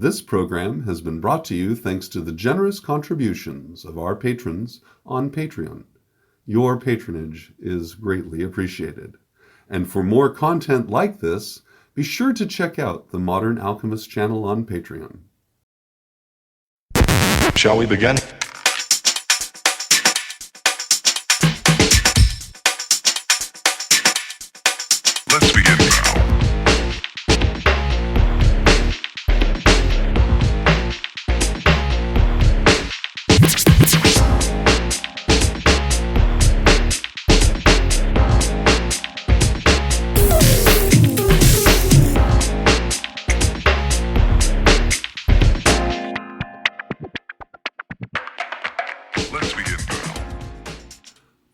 This program has been brought to you thanks to the generous contributions of our patrons on Patreon. Your patronage is greatly appreciated. And for more content like this, be sure to check out the Modern Alchemist channel on Patreon. Shall we begin? Let's begin now.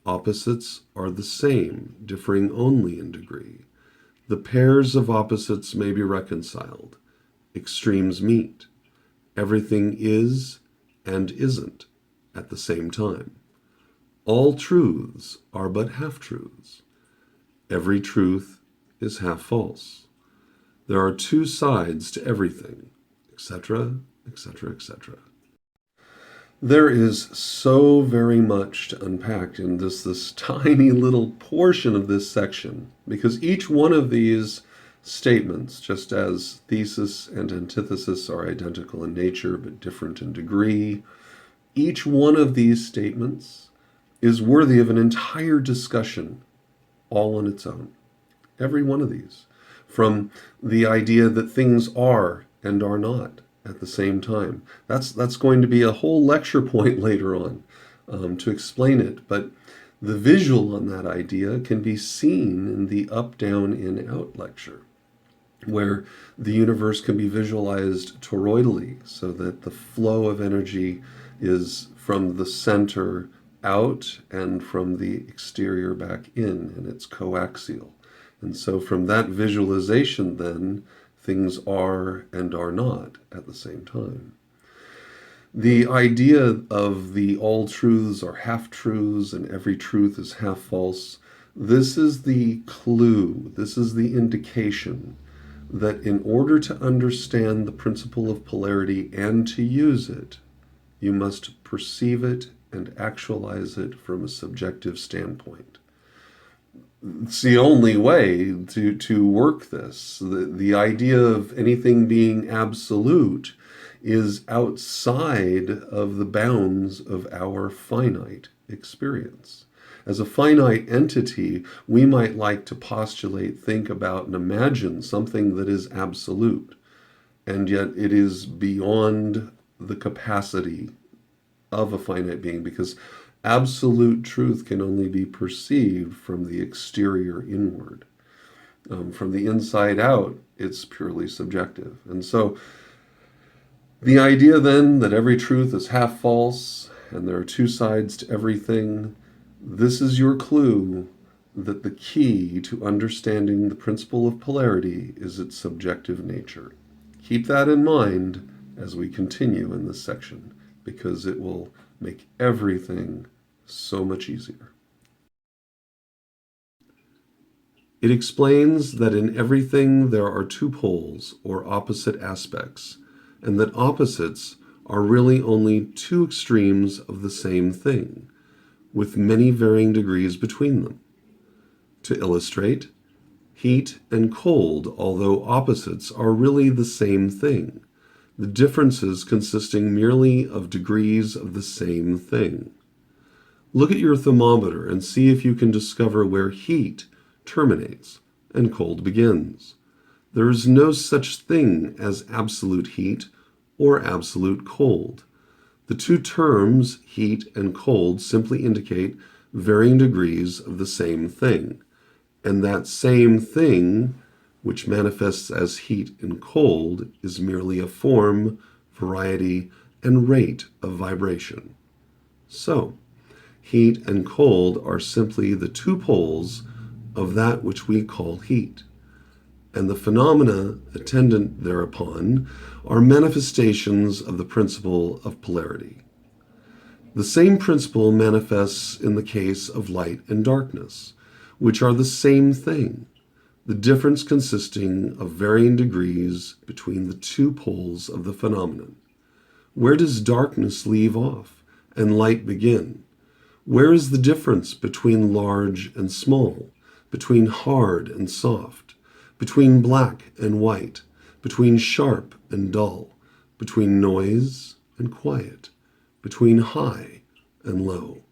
Opposites are the same, differing only in degree. The pairs of opposites may be reconciled. Extremes meet. Everything is and isn't at the same time. All truths are but half-truths. Every truth is half false. There are two sides to everything, etc., etc., etc. There is so very much to unpack in this tiny little portion of this section, because each one of these statements, just as thesis and antithesis are identical in nature but different in degree, each one of these statements is worthy of an entire discussion all on its own. Every one of these. From the idea that things are and are not at the same time. That's going to be a whole lecture point later on to explain it. But the visual on that idea can be seen in the up, down, in, out lecture, where the universe can be visualized toroidally, so that the flow of energy is from the center out and from the exterior back in, and it's coaxial. And so from that visualization then, things are and are not at the same time. The idea of the all truths are half-truths and every truth is half-false, this is the clue, this is the indication that in order to understand the principle of polarity and to use it, you must perceive it and actualize it from a subjective standpoint. It's the only way to work this. The idea of anything being absolute is outside of the bounds of our finite experience. As a finite entity, we might like to postulate, think about, and imagine something that is absolute, and yet it is beyond the capacity of a finite being, because absolute truth can only be perceived from the exterior inward. From the inside out, it's purely subjective. And so the idea then that every truth is half false and there are two sides to everything, this is your clue that the key to understanding the principle of polarity is its subjective nature. Keep that in mind as we continue in this section, because it will make everything so much easier. It explains that in everything there are two poles or opposite aspects, and that opposites are really only two extremes of the same thing, with many varying degrees between them. To illustrate, heat and cold, although opposites, are really the same thing, the differences consisting merely of degrees of the same thing. Look at your thermometer and see if you can discover where heat terminates and cold begins. There is no such thing as absolute heat or absolute cold. The two terms, heat and cold, simply indicate varying degrees of the same thing, and that same thing, which manifests as heat and cold, is merely a form, variety, and rate of vibration. So, heat and cold are simply the two poles of that which we call heat, and the phenomena attendant thereupon are manifestations of the principle of polarity. The same principle manifests in the case of light and darkness, which are the same thing. the difference consisting of varying degrees between the two poles of the phenomenon. Where does darkness leave off and light begin? Where is the difference between large and small, between hard and soft, between black and white, between sharp and dull, between noise and quiet, between high and low,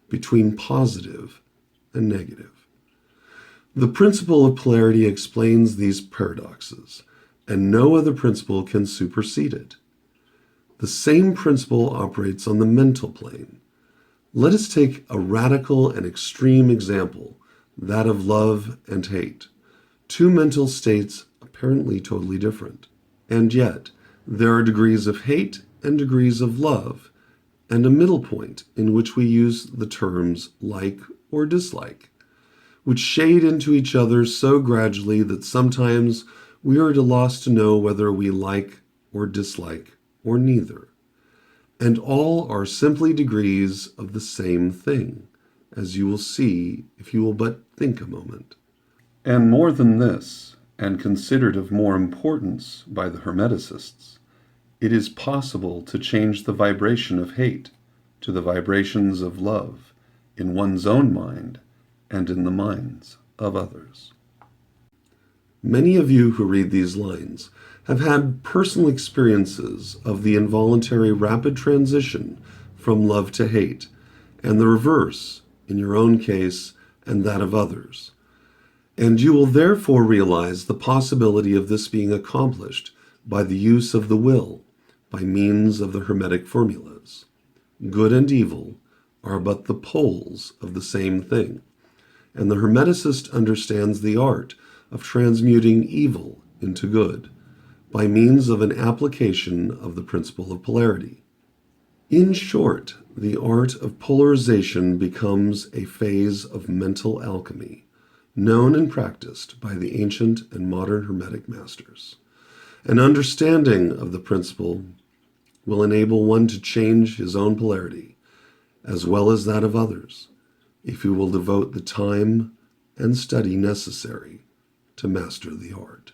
between positive and negative? The principle of polarity explains these paradoxes, and no other principle can supersede it. The same principle operates on the mental plane. Let us take a radical and extreme example, that of love and hate. Two mental states apparently totally different. And yet, there are degrees of hate and degrees of love, and a middle point in which we use the terms like or dislike, which shade into each other so gradually that sometimes we are at a loss to know whether we like or dislike or neither. And all are simply degrees of the same thing, as you will see if you will but think a moment. And more than this, and considered of more importance by the Hermeticists, it is possible to change the vibration of hate to the vibrations of love in one's own mind and in the minds of others. Many of you who read these lines have had personal experiences of the involuntary rapid transition from love to hate, and the reverse in your own case and that of others. And you will therefore realize the possibility of this being accomplished by the use of the will, by means of the Hermetic formulas. Good and evil are but the poles of the same thing, and the Hermeticist understands the art of transmuting evil into good by means of an application of the principle of polarity. In short, the art of polarization becomes a phase of mental alchemy, known and practiced by the ancient and modern Hermetic masters. An understanding of the principle will enable one to change his own polarity, as well as that of others, if he will devote the time and study necessary to master the art.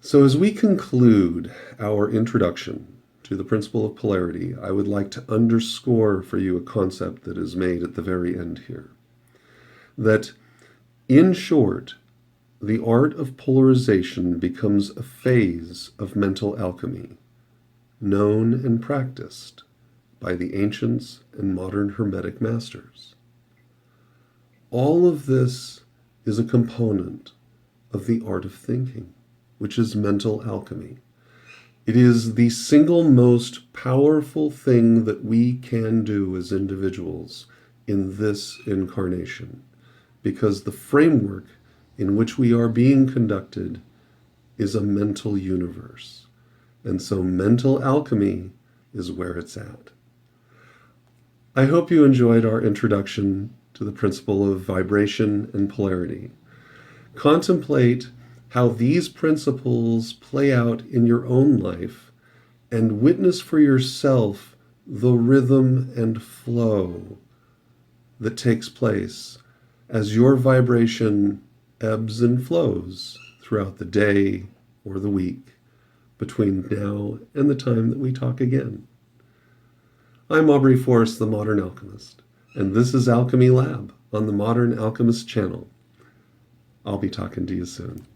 So as we conclude our introduction to the principle of polarity, I would like to underscore for you a concept that is made at the very end here. That, in short, the art of polarization becomes a phase of mental alchemy, known and practiced by the ancients and modern Hermetic masters. All of this is a component of the art of thinking, which is mental alchemy. It is the single most powerful thing that we can do as individuals in this incarnation, because the framework in which we are being conducted is a mental universe. And so mental alchemy is where it's at. I hope you enjoyed our introduction to the principle of vibration and polarity. Contemplate how these principles play out in your own life and witness for yourself the rhythm and flow that takes place as your vibration ebbs and flows throughout the day or the week between now and the time that we talk again. I'm Aubrey Forrest, the Modern Alchemist, and this is Alchemy Lab on the Modern Alchemist channel. I'll be talking to you soon.